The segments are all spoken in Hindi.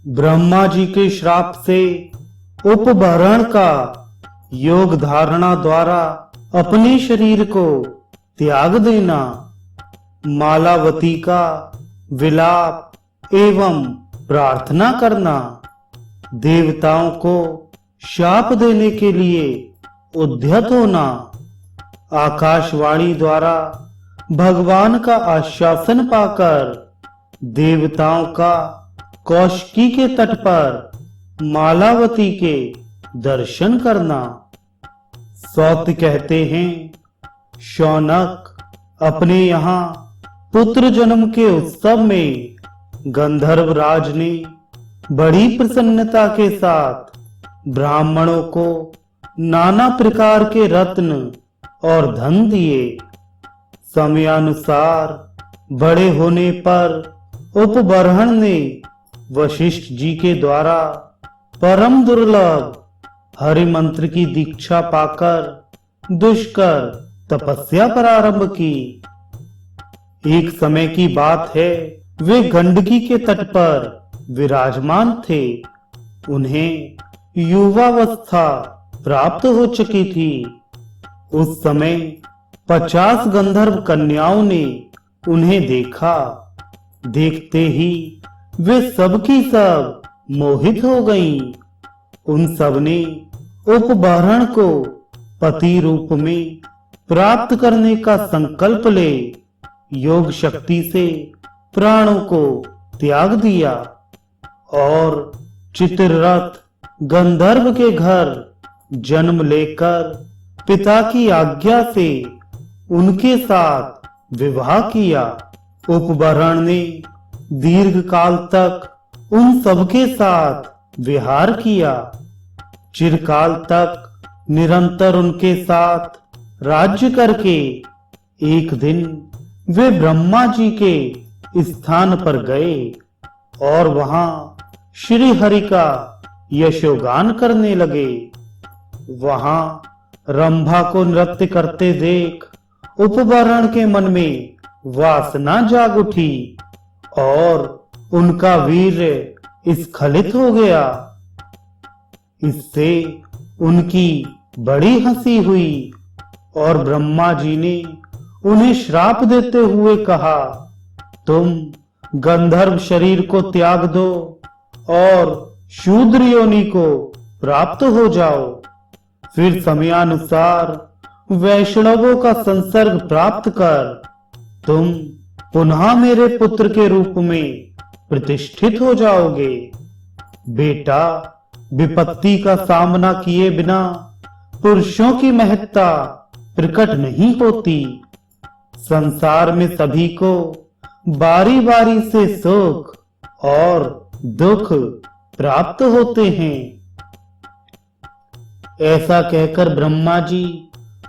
ब्रह्मा जी के श्राप से उपभरण का योग धारणा द्वारा अपने शरीर को त्याग देना, मालावती का विलाप एवं प्रार्थना करना, देवताओं को शाप देने के लिए उद्यत होना, आकाशवाणी द्वारा भगवान का आश्वासन पाकर देवताओं का कौशिकी के तट पर मालावती के दर्शन करना। सौत कहते हैं, शौनक अपने यहाँ पुत्र जन्म के उत्सव में गंधर्व राज ने बड़ी प्रसन्नता के साथ ब्राह्मणों को नाना प्रकार के रत्न और धन दिए। समयानुसार बड़े होने पर उपबरहण ने वशिष्ठ जी के द्वारा परम दुर्लभ हरि मंत्र की दीक्षा पाकर दुष्कर तपस्या प्रारंभ की। एक समय की बात है, वे गंडकी के तट पर विराजमान थे। उन्हें युवावस्था प्राप्त हो चुकी थी। उस समय 50 गंधर्व कन्याओं ने उन्हें देखा। देखते ही वे सब की सब मोहित हो गईं। उन सब ने उपबरण को पति रूप में प्राप्त करने का संकल्प ले योग शक्ति से प्राणों को त्याग दिया और चित्ररथ गंधर्व के घर जन्म लेकर पिता की आज्ञा से उनके साथ विवाह किया। उपबरण ने दीर्घ काल तक उन सबके साथ विहार किया। चिरकाल तक निरंतर उनके साथ राज्य करके एक दिन वे ब्रह्मा जी के स्थान पर गए और वहां श्री हरि का यशोगान करने लगे। वहां रंभा को नृत्य करते देख उपबरण के मन में वासना जाग उठी और उनका वीर्य स्खलित हो गया। इससे उनकी बड़ी हंसी हुई और ब्रह्मा जी ने उन्हें श्राप देते हुए कहा, तुम गंधर्व शरीर को त्याग दो और शूद्र योनि को प्राप्त हो जाओ। फिर समयानुसार वैष्णवों का संसर्ग प्राप्त कर तुम पुनः मेरे पुत्र के रूप में प्रतिष्ठित हो जाओगे। बेटा, विपत्ति का सामना किए बिना पुरुषों की महत्ता प्रकट नहीं होती। संसार में सभी को बारी बारी से सुख और दुख प्राप्त होते हैं। ऐसा कहकर ब्रह्मा जी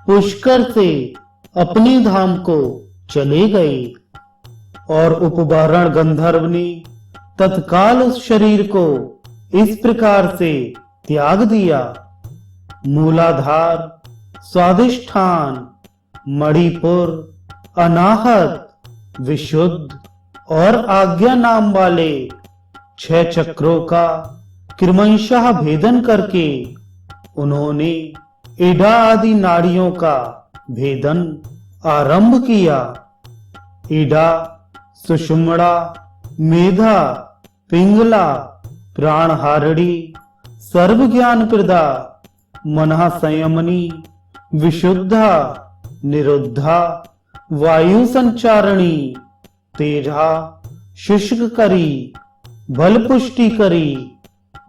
पुष्कर से अपने धाम को चले गए और उपबरण गंधर्व ने तत्काल उस शरीर को इस प्रकार से त्याग दिया। मूलाधार, स्वादिष्ठान, मणिपुर, अनाहत, विशुद्ध और आज्ञा नाम वाले 6 चक्रों का क्रमशः भेदन करके उन्होंने इडा आदि नाड़ियों का भेदन आरंभ किया। इडा, सुषुम्ना, मेधा, पिंगला, प्राणहारिणी, सर्व ज्ञान प्रदा, मनः संयमनी, विशुद्धा, निरुद्धा, वायु संचारणी, तेजा, शुष्क करी, बल पुष्टि करी,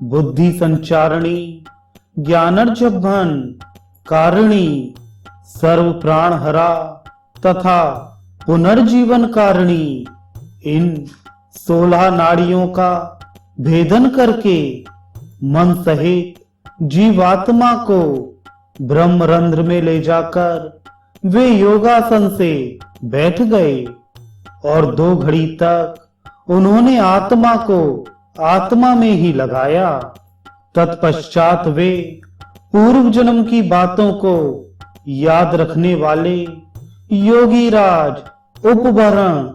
बुद्धि संचारणी, ज्ञानर्जभन कारिणी, सर्व प्राणहरा तथा पुनर्जीवन कारिणी, इन 16 नाड़ियों का भेदन करके मन सहित जीवात्मा को ब्रह्मरंध्र में ले जाकर वे योगासन से बैठ गए और 2 घड़ी तक उन्होंने आत्मा को आत्मा में ही लगाया। तत्पश्चात वे पूर्व जन्म की बातों को याद रखने वाले योगी राज उपबरण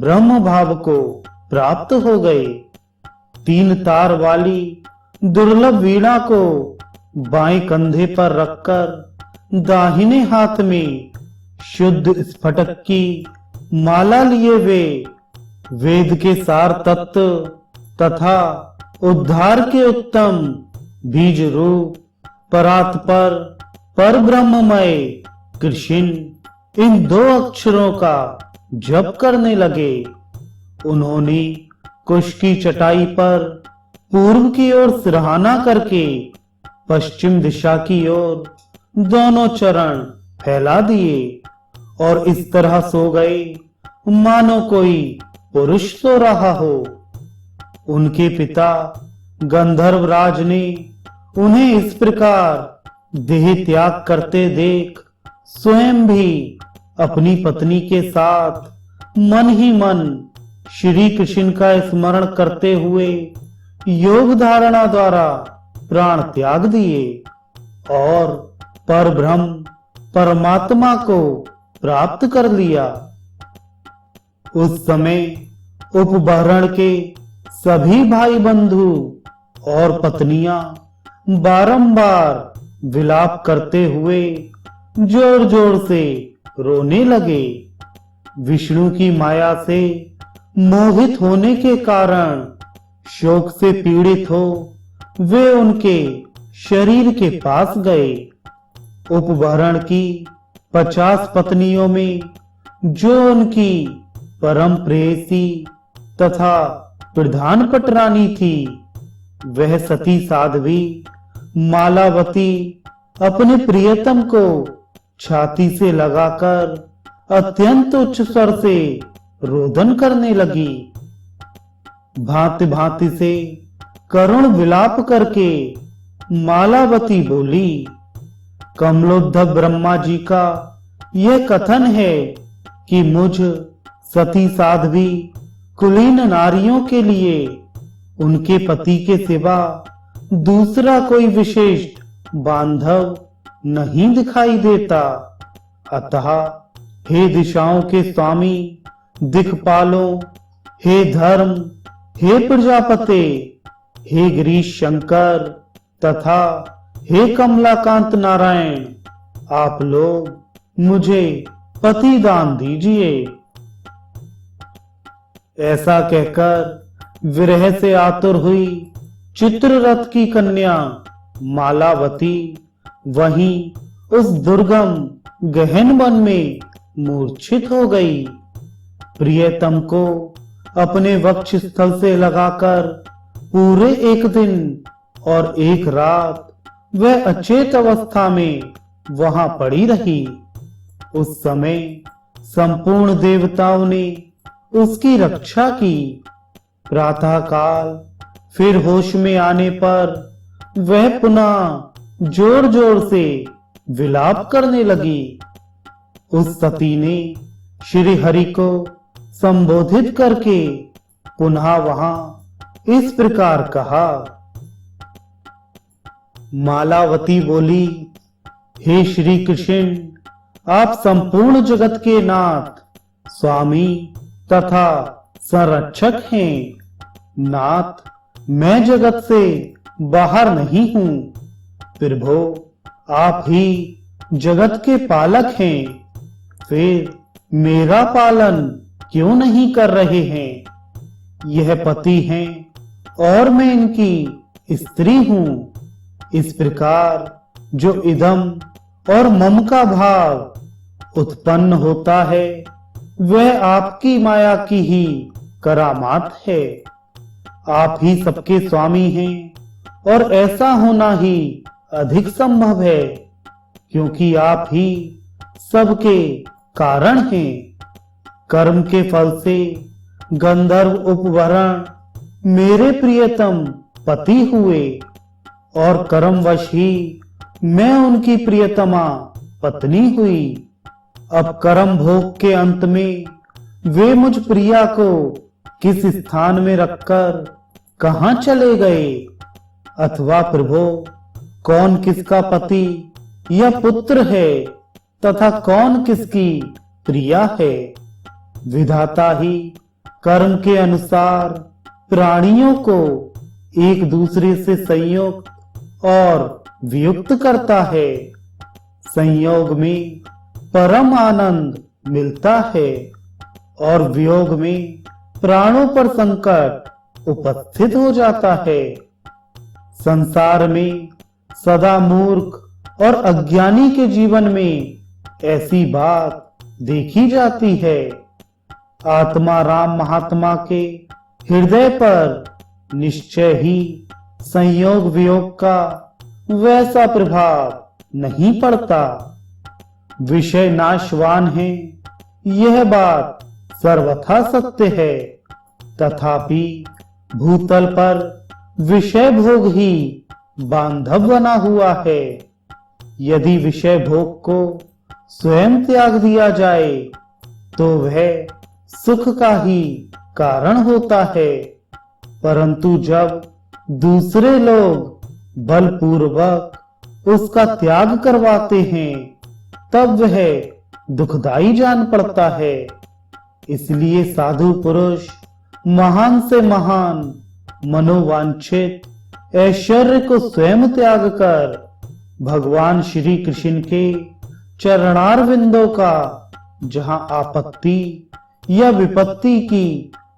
ब्रह्म भाव को प्राप्त हो गए। 3 तार वाली दुर्लभ वीणा को बाएं कंधे पर रखकर दाहिने हाथ में शुद्ध स्फटिक की माला लिए वे वेद के सार तत्व तथा उद्धार के उत्तम बीज रूप परात्पर पर ब्रह्ममय कृष्ण इन 2 अक्षरों का जप करने लगे। उन्होंने कुश की चटाई पर पूर्व की ओर सिरहाना करके पश्चिम दिशा की ओर दोनों चरण फैला दिए और इस तरह सो गए मानो कोई पुरुष सो रहा हो। उनके पिता गंधर्वराज ने उन्हें इस प्रकार देह त्याग करते देख स्वयं भी अपनी पत्नी के साथ मन ही मन श्री कृष्ण का स्मरण करते हुए योग धारणा द्वारा प्राण त्याग दिए और परब्रह्म परमात्मा को प्राप्त कर लिया। उस समय उपबरण के सभी भाई बंधु और पत्नियां बारंबार विलाप करते हुए जोर जोर से रोने लगे। विष्णु की माया से मोहित होने के कारण शोक से पीड़ित हो वे उनके शरीर के पास गए। उपबरण की 50 पत्नियों में जो उनकी परम प्रेयसी तथा प्रधान पटरानी थी, वह सती साध्वी मालावती अपने प्रियतम को छाती से लगाकर अत्यंत उच्च स्वर से रोदन करने लगी। भांति भांति से करुण विलाप करके मालावती बोली, कमलोद्धव ब्रह्मा जी का यह कथन है कि मुझ सती साध्वी कुलीन नारियों के लिए उनके पति के सिवा दूसरा कोई विशिष्ट बांधव नहीं दिखाई देता। अतः हे दिशाओं के स्वामी दिक्पालों, हे धर्म, हे प्रजापते, हे गिरीश शंकर तथा हे कमलाकांत नारायण, आप लोग मुझे पति दान दीजिए। ऐसा कहकर विरह से आतुर हुई चित्ररथ की कन्या मालावती वहीं उस दुर्गम गहन वन में मूर्छित हो गई। प्रियतम को अपने वक्ष स्थल से लगाकर पूरे 1 दिन और 1 रात वह अचेत अवस्था में वहां पड़ी रही। उस समय संपूर्ण देवताओं ने उसकी रक्षा की। प्रातः काल फिर होश में आने पर वह पुनः जोर जोर से विलाप करने लगी। उस सती ने श्री हरि को संबोधित करके पुनः वहां इस प्रकार कहा। मालावती बोली, हे श्री कृष्ण, आप संपूर्ण जगत के नाथ, स्वामी तथा संरक्षक हैं। नाथ, मैं जगत से बाहर नहीं हूं। प्रभो, आप ही जगत के पालक हैं। फिर मेरा पालन क्यों नहीं कर रहे हैं? यह पति हैं और मैं इनकी स्त्री हूं। इस प्रकार जो इदम और मम का भाव उत्पन्न होता है वह आपकी माया की ही करामात है। आप ही सबके स्वामी हैं और ऐसा होना ही अधिक संभव है क्योंकि आप ही सबके कारण हैं। कर्म के फल से गंधर्व उपवरण मेरे प्रियतम पति हुए और कर्मवश ही मैं उनकी प्रियतमा पत्नी हुई। अब कर्म भोग के अंत में वे मुझ प्रिया को किस स्थान में रखकर कहां चले गए? अथवा प्रभो, कौन किसका पति या पुत्र है तथा कौन किसकी प्रिया है? विधाता ही कर्म के अनुसार प्राणियों को एक दूसरे से संयुक्त और वियुक्त करता है। संयोग में परम आनंद मिलता है और वियोग में प्राणों पर संकट उपस्थित हो जाता है। संसार में सदा मूर्ख और अज्ञानी के जीवन में ऐसी बात देखी जाती है। आत्मा राम महात्मा के हृदय पर निश्चय ही संयोग वियोग का वैसा प्रभाव नहीं पड़ता। विषय नाशवान है, यह बात सर्वथा सत्य है। तथापि भूतल पर विषय भोग ही बांधव बना हुआ है। यदि विषय भोग को स्वयं त्याग दिया जाए तो वह सुख का ही कारण होता है, परंतु जब दूसरे लोग बलपूर्वक उसका त्याग करवाते हैं तब वह दुखदाई जान पड़ता है। इसलिए साधु पुरुष महान से महान मनोवांछित ऐश्वर्य को स्वयं त्याग कर भगवान श्री कृष्ण के चरणार विंदों का जहां आपत्ति या विपत्ति की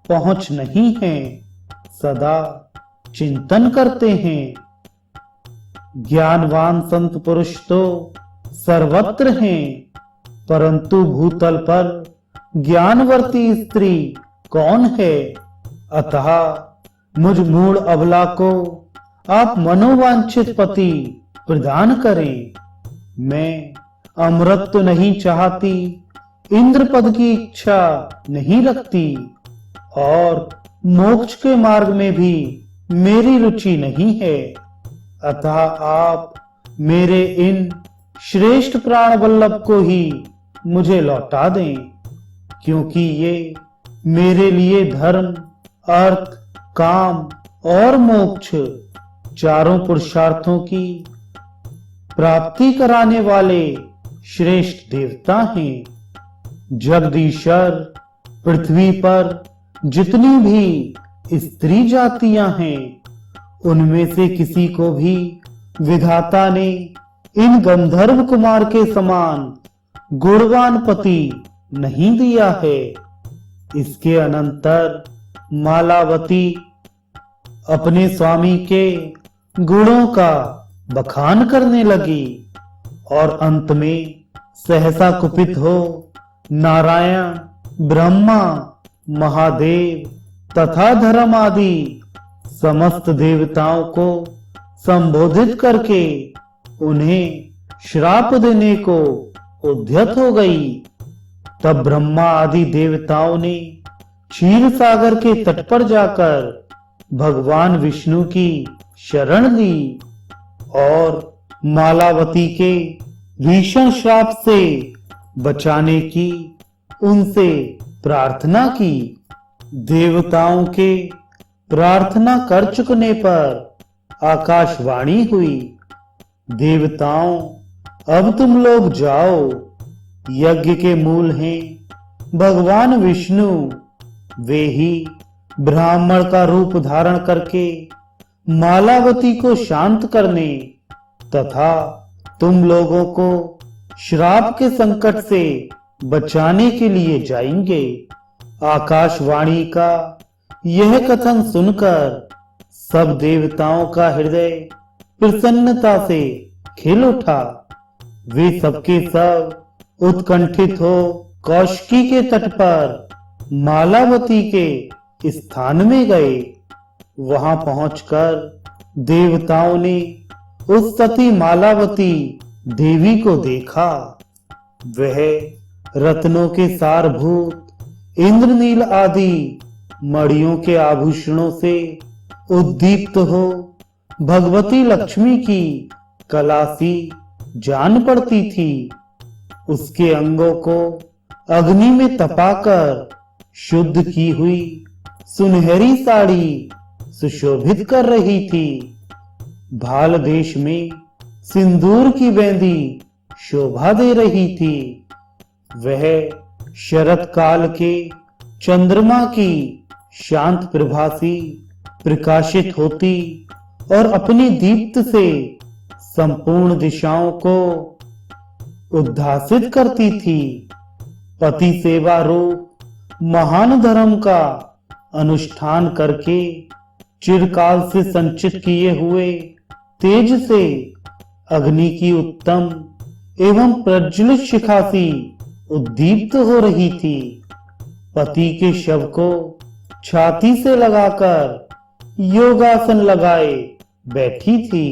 पहुंच नहीं है सदा चिंतन करते हैं। ज्ञानवान संत पुरुष तो सर्वत्र हैं, परंतु भूतल पर ज्ञानवर्ती स्त्री कौन है? अतः मुझ मूढ़ अबला को आप मनोवांछित पति प्रदान करें। मैं अमृत तो नहीं चाहती, इंद्र पद की इच्छा नहीं रखती और मोक्ष के मार्ग में भी मेरी रुचि नहीं है। अतः आप मेरे इन श्रेष्ठ प्राण वल्लभ को ही मुझे लौटा दें, क्योंकि ये मेरे लिए धर्म, अर्थ, काम और मोक्ष चारों पुरुषार्थों की प्राप्ति कराने वाले श्रेष्ठ देवता हैं। जगदीश्वर पृथ्वी पर जितनी भी स्त्री जातियां हैं उनमें से किसी को भी विधाता ने इन गंधर्व कुमार के समान गुणवान पति नहीं दिया है। इसके अनंतर मालावती अपने स्वामी के गुणों का बखान करने लगी और अंत में सहसा कुपित हो नारायण, ब्रह्मा, महादेव तथा धर्म आदि समस्त देवताओं को संबोधित करके उन्हें श्राप देने को उद्यत हो गई। तब ब्रह्मा आदि देवताओं ने क्षीर सागर के तट पर जाकर भगवान विष्णु की शरण ली और मालावती के भीषण श्राप से बचाने की उनसे प्रार्थना की। देवताओं के प्रार्थना कर चुकने पर आकाशवाणी हुई, देवताओं अब तुम लोग जाओ। यज्ञ के मूल हैं भगवान विष्णु, वे ही ब्राह्मण का रूप धारण करके मालावती को शांत करने तथा तुम लोगों को श्राप के संकट से बचाने के लिए जाएंगे। आकाशवाणी का यह कथन सुनकर सब देवताओं का हृदय प्रसन्नता से खिल उठा। वे सबके सब उत्कंठित हो कौशिकी के तट पर मालावती के स्थान में गए। वहां पहुंचकर देवताओं ने उस सती मालावती देवी को देखा। वह रत्नों के सारभूत इंद्रनील आदि मणियों के आभूषणों से उद्दीप्त हो भगवती लक्ष्मी की कला सी जान पड़ती थी। उसके अंगों को अग्नि में तपाकर शुद्ध की हुई सुनहरी साड़ी सुशोभित कर रही थी। भाल देश में सिंदूर की बेंदी शोभा दे रही थी। वह शरत काल के चंद्रमा की शांत प्रभासी प्रकाशित होती और अपनी दीप्त से संपूर्ण दिशाओं को उद्भासित करती थी। पति सेवा रूप महान धर्म का अनुष्ठान करके चिरकाल से संचित किए हुए तेज से अग्नि की उत्तम एवं प्रज्वलित शिखा सी उद्दीप्त हो रही थी। पति के शव को छाती से लगाकर योगासन लगाए बैठी थी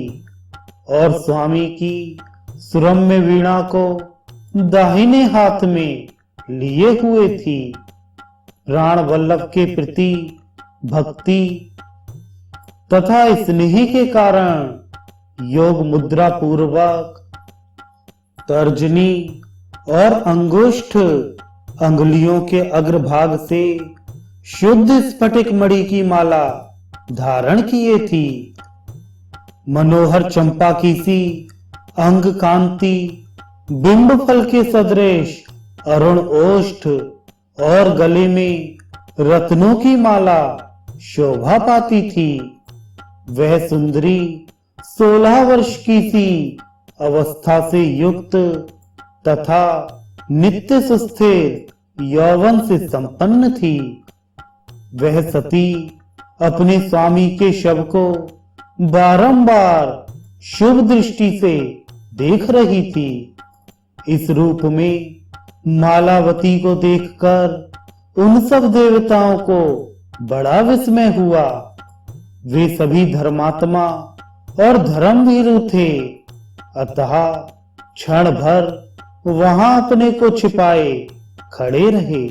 और स्वामी की सुरम्य वीणा को दाहिने हाथ में लिए हुए थी। प्राण वल्लभ के प्रति भक्ति तथा स्नेह के कारण योग मुद्रा पूर्वक तर्जनी और अंगुष्ठ अंगुलियों के अग्रभाग से शुद्ध स्फटिक मणि की माला धारण किए थी। मनोहर चंपा की सी अंग कांति बिंब फल के सदृश अरुण ओष्ठ और गले में रत्नों की माला शोभा पाती थी। वह सुंदरी 16 वर्ष की सी अवस्था से युक्त तथा नित्य सुस्थिर यौवन से संपन्न थी। वह सती अपने स्वामी के शव को बारंबार शुभ दृष्टि से देख रही थी। इस रूप में मालावती को देखकर उन सब देवताओं को बड़ा विस्मय हुआ। वे सभी धर्मात्मा और धर्मवीर थे, अतः क्षण भर वहां अपने को छिपाए खड़े रहे।